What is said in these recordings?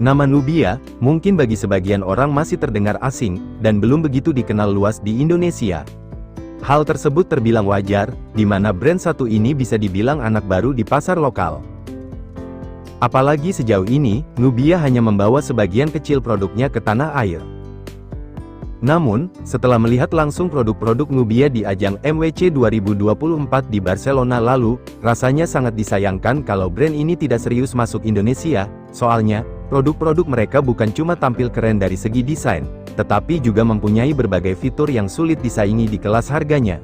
Nama Nubia, mungkin bagi sebagian orang masih terdengar asing, dan belum begitu dikenal luas di Indonesia. Hal tersebut terbilang wajar, di mana brand satu ini bisa dibilang anak baru di pasar lokal. Apalagi sejauh ini, Nubia hanya membawa sebagian kecil produknya ke tanah air. Namun, setelah melihat langsung produk-produk Nubia di ajang MWC 2024 di Barcelona lalu, rasanya sangat disayangkan kalau brand ini tidak serius masuk Indonesia, soalnya, produk-produk mereka bukan cuma tampil keren dari segi desain, tetapi juga mempunyai berbagai fitur yang sulit disaingi di kelas harganya.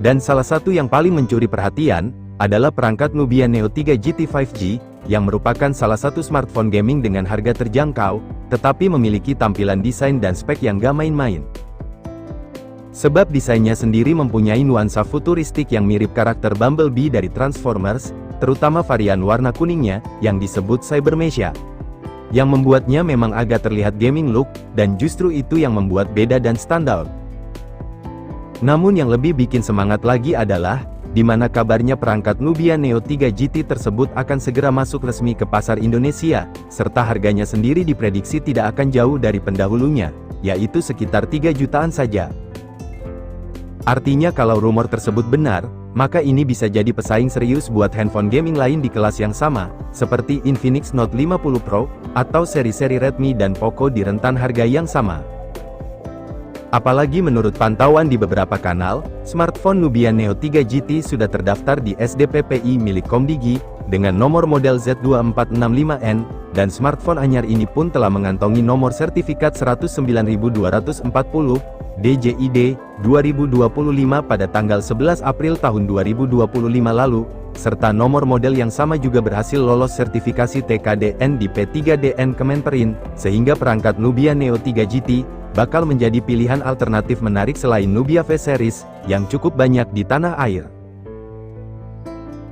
Dan salah satu yang paling mencuri perhatian, adalah perangkat Nubia Neo 3 GT 5G, yang merupakan salah satu smartphone gaming dengan harga terjangkau, tetapi memiliki tampilan desain dan spek yang gak main-main. Sebab desainnya sendiri mempunyai nuansa futuristik yang mirip karakter Bumblebee dari Transformers, terutama varian warna kuningnya, yang disebut Cybermecha. Yang membuatnya memang agak terlihat gaming look, dan justru itu yang membuat beda dan standout. Namun yang lebih bikin semangat lagi adalah, di mana kabarnya perangkat Nubia Neo 3 GT tersebut akan segera masuk resmi ke pasar Indonesia, serta harganya sendiri diprediksi tidak akan jauh dari pendahulunya, yaitu sekitar 3 jutaan saja. Artinya kalau rumor tersebut benar, maka ini bisa jadi pesaing serius buat handphone gaming lain di kelas yang sama, seperti Infinix Note 50 Pro, atau seri-seri Redmi dan Poco di rentan harga yang sama. Apalagi menurut pantauan di beberapa kanal, smartphone Nubia Neo 3 GT sudah terdaftar di SDPPI milik Komdigi, dengan nomor model Z2465N, dan smartphone anyar ini pun telah mengantongi nomor sertifikat 109.240, DJID, 2025 pada tanggal 11 April tahun 2025 lalu, serta nomor model yang sama juga berhasil lolos sertifikasi TKDN di P3DN Kemenperin, sehingga perangkat Nubia Neo 3 GT, bakal menjadi pilihan alternatif menarik selain Nubia V Series, yang cukup banyak di tanah air.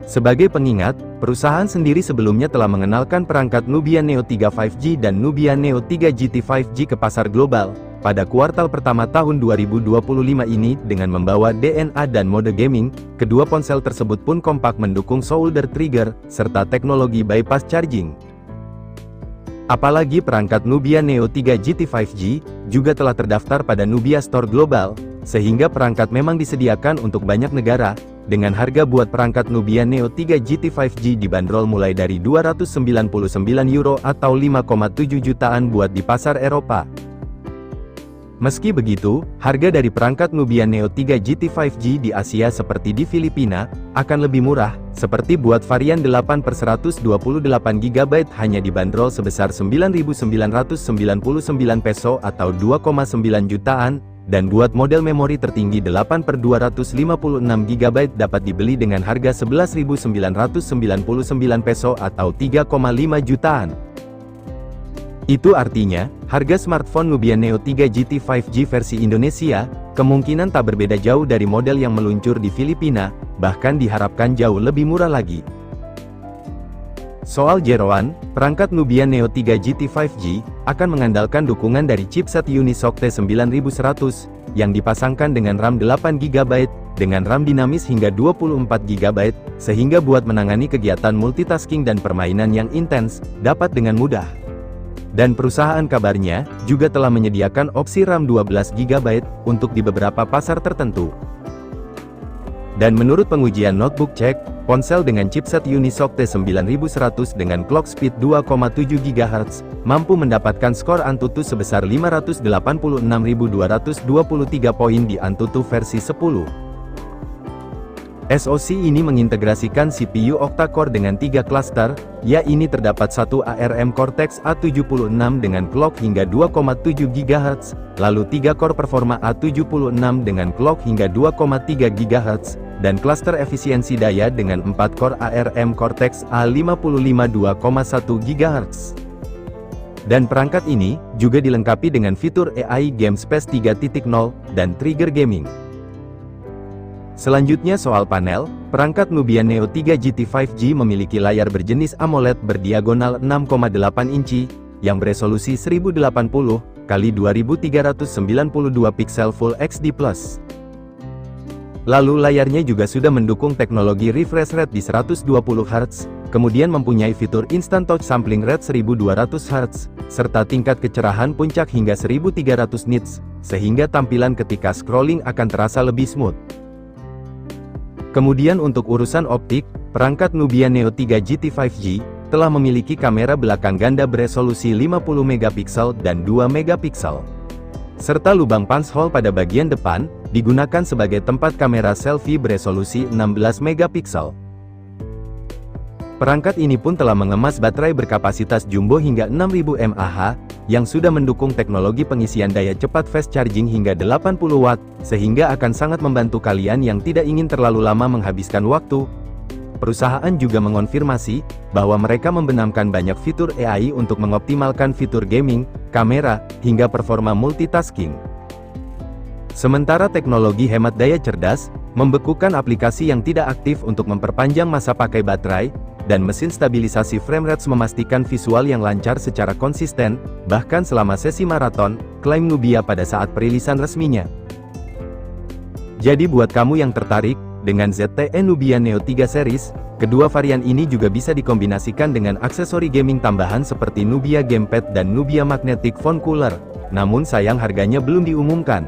Sebagai pengingat, perusahaan sendiri sebelumnya telah mengenalkan perangkat Nubia Neo 3 5G dan Nubia Neo 3 GT 5G ke pasar global, pada kuartal pertama tahun 2025 ini dengan membawa DNA dan mode gaming. Kedua ponsel tersebut pun kompak mendukung shoulder trigger, serta teknologi bypass charging. Apalagi perangkat Nubia Neo 3 GT 5G, juga telah terdaftar pada Nubia Store Global, sehingga perangkat memang disediakan untuk banyak negara, dengan harga buat perangkat Nubia Neo 3 GT 5G dibanderol mulai dari €299 atau 5,7 jutaan buat di pasar Eropa. Meski begitu, harga dari perangkat Nubia Neo 3 GT 5G di Asia seperti di Filipina, akan lebih murah, seperti buat varian 8/128GB hanya dibanderol sebesar 9.999 peso atau 2,9 jutaan, dan buat model memori tertinggi 8/256GB dapat dibeli dengan harga 11.999 peso atau 3,5 jutaan. Itu artinya, harga smartphone Nubia Neo 3 GT 5G versi Indonesia, kemungkinan tak berbeda jauh dari model yang meluncur di Filipina, bahkan diharapkan jauh lebih murah lagi. Soal jeroan, perangkat Nubia Neo 3 GT 5G, akan mengandalkan dukungan dari chipset Unisoc T9100, yang dipasangkan dengan RAM 8GB, dengan RAM dinamis hingga 24GB, sehingga buat menangani kegiatan multitasking dan permainan yang intens, dapat dengan mudah. Dan perusahaan kabarnya, juga telah menyediakan opsi RAM 12GB, untuk di beberapa pasar tertentu. Dan menurut pengujian notebook check, ponsel dengan chipset Unisoc T9100 dengan clock speed 2,7 GHz, mampu mendapatkan skor Antutu sebesar 586.223 poin di Antutu versi 10. SoC ini mengintegrasikan CPU octa-core dengan 3 klaster, yaitu terdapat satu ARM Cortex A76 dengan clock hingga 2,7 GHz, lalu 3 core Performa A76 dengan clock hingga 2,3 GHz, dan klaster efisiensi daya dengan 4 core ARM Cortex A55 2,1 GHz. Dan perangkat ini, juga dilengkapi dengan fitur AI Game Space 3.0, dan Trigger Gaming. Selanjutnya soal panel, perangkat Nubia Neo 3 GT 5G memiliki layar berjenis AMOLED berdiagonal 6,8 inci, yang beresolusi 1080 x 2392 pixel Full HD+. Lalu layarnya juga sudah mendukung teknologi refresh rate di 120 Hz, kemudian mempunyai fitur Instant Touch Sampling Rate 1200 Hz, serta tingkat kecerahan puncak hingga 1300 nits, sehingga tampilan ketika scrolling akan terasa lebih smooth. Kemudian untuk urusan optik, perangkat Nubia Neo 3 GT 5G, telah memiliki kamera belakang ganda beresolusi 50 megapiksel dan 2 megapiksel. Serta lubang punch hole pada bagian depan, digunakan sebagai tempat kamera selfie beresolusi 16 megapiksel. Perangkat ini pun telah mengemas baterai berkapasitas jumbo hingga 6000 mAh, yang sudah mendukung teknologi pengisian daya cepat fast charging hingga 80 watt, sehingga akan sangat membantu kalian yang tidak ingin terlalu lama menghabiskan waktu. Perusahaan juga mengonfirmasi, bahwa mereka membenamkan banyak fitur AI untuk mengoptimalkan fitur gaming, kamera, hingga performa multitasking. Sementara teknologi hemat daya cerdas, membekukan aplikasi yang tidak aktif untuk memperpanjang masa pakai baterai, dan mesin stabilisasi frame rate memastikan visual yang lancar secara konsisten, bahkan selama sesi maraton, klaim Nubia pada saat perilisan resminya. Jadi buat kamu yang tertarik, dengan ZTE Nubia Neo 3 series, kedua varian ini juga bisa dikombinasikan dengan aksesori gaming tambahan seperti Nubia Gamepad dan Nubia Magnetic Phone Cooler, namun sayang harganya belum diumumkan.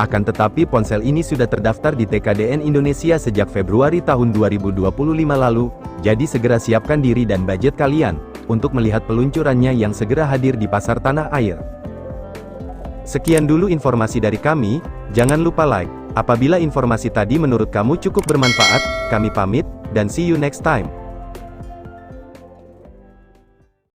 Akan tetapi ponsel ini sudah terdaftar di TKDN Indonesia sejak Februari tahun 2025 lalu, jadi segera siapkan diri dan budget kalian, untuk melihat peluncurannya yang segera hadir di pasar tanah air. Sekian dulu informasi dari kami, jangan lupa like. Apabila informasi tadi menurut kamu cukup bermanfaat, kami pamit, dan see you next time.